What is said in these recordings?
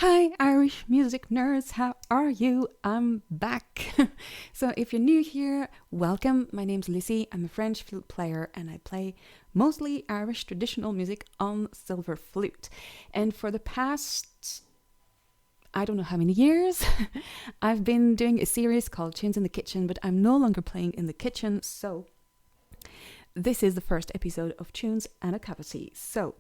Hi, Irish music nerds, how are you? I'm back. So, if you're new here, welcome. My name's Lizzie. I'm a French flute player and I play mostly Irish traditional music on silver flute. And for the past, I don't know how many years, I've been doing a series called Tunes in the Kitchen, but I'm no longer playing in the kitchen. So, this is the first episode of Tunes and a Cup of Tea. So,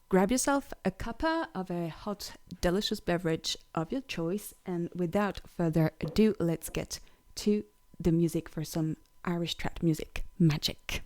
grab yourself a cuppa of a hot, delicious beverage of your choice, and without further ado, let's get to the music for some Irish trad music magic.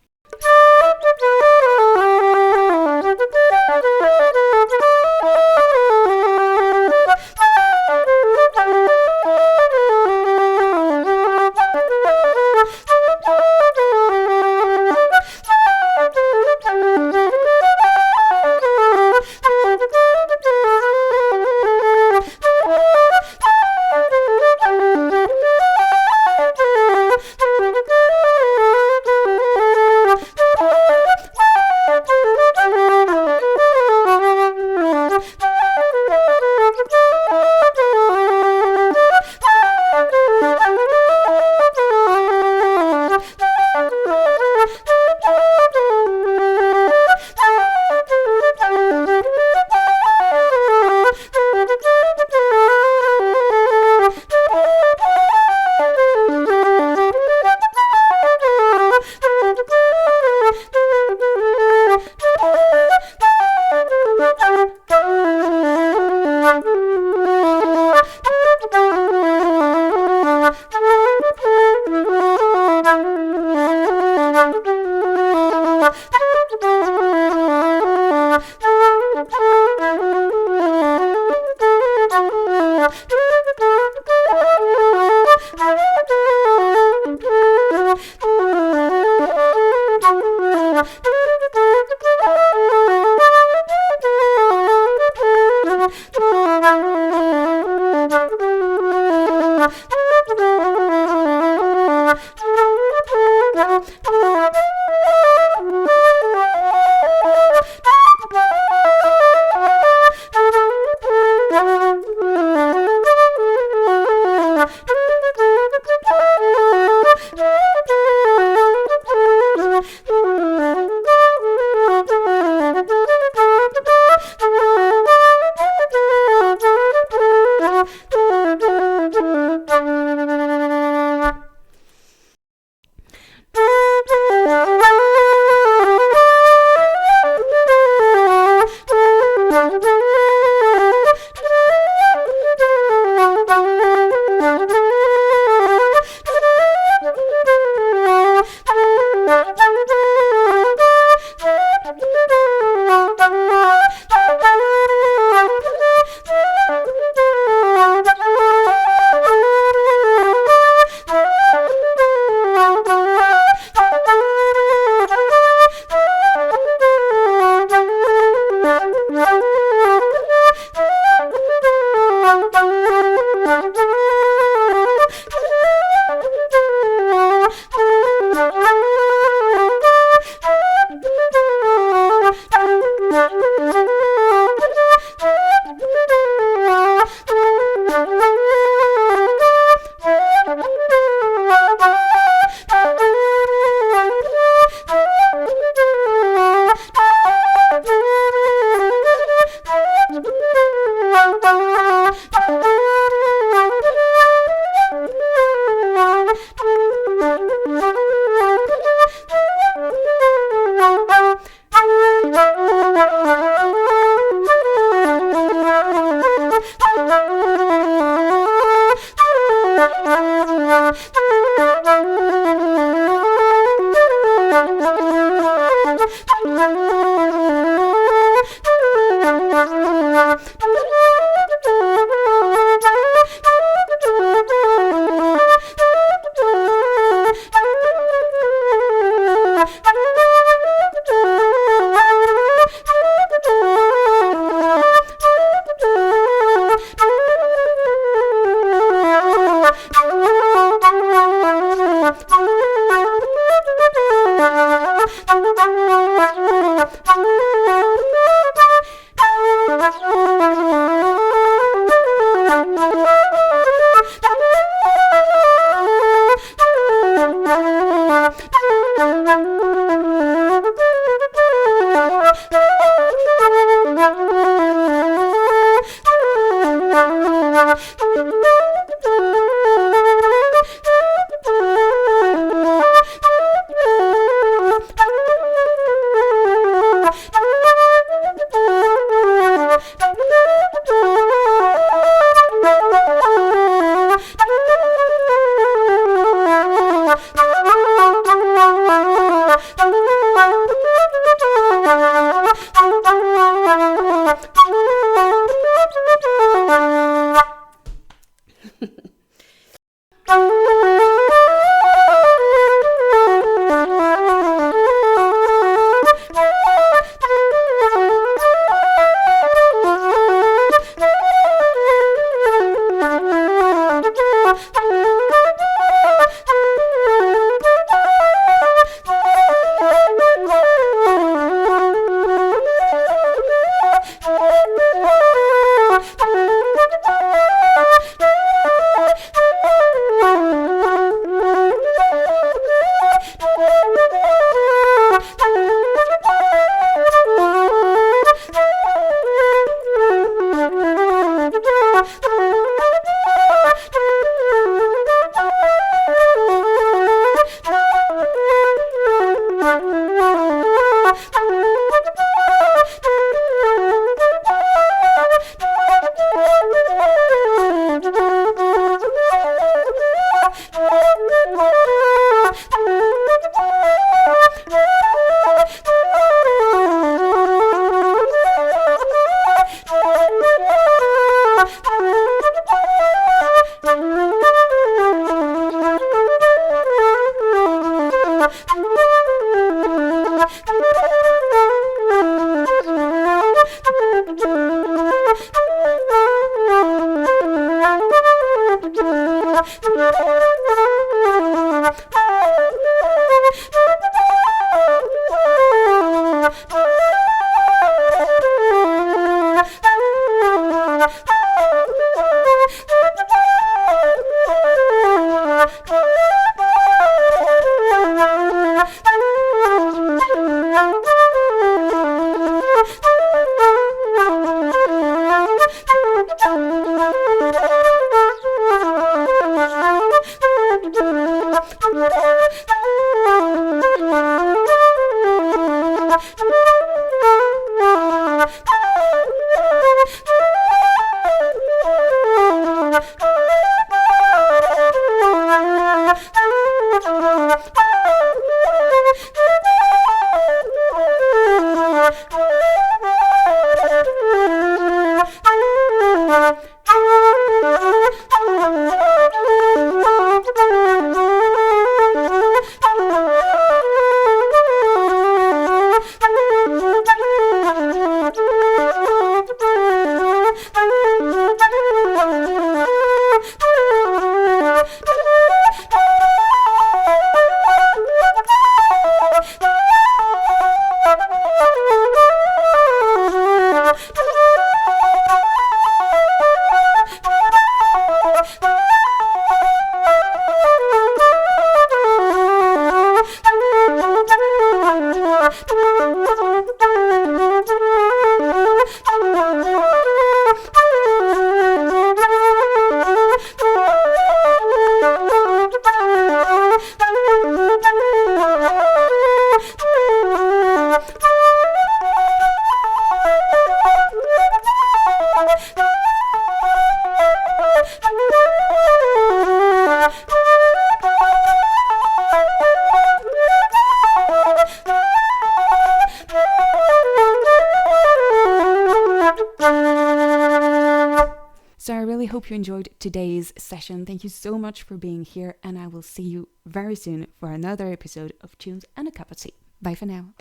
So I really hope you enjoyed today's session. Thank you so much for being here, and I will see you very soon for another episode of Tunes and a Cup of Tea. Bye for now.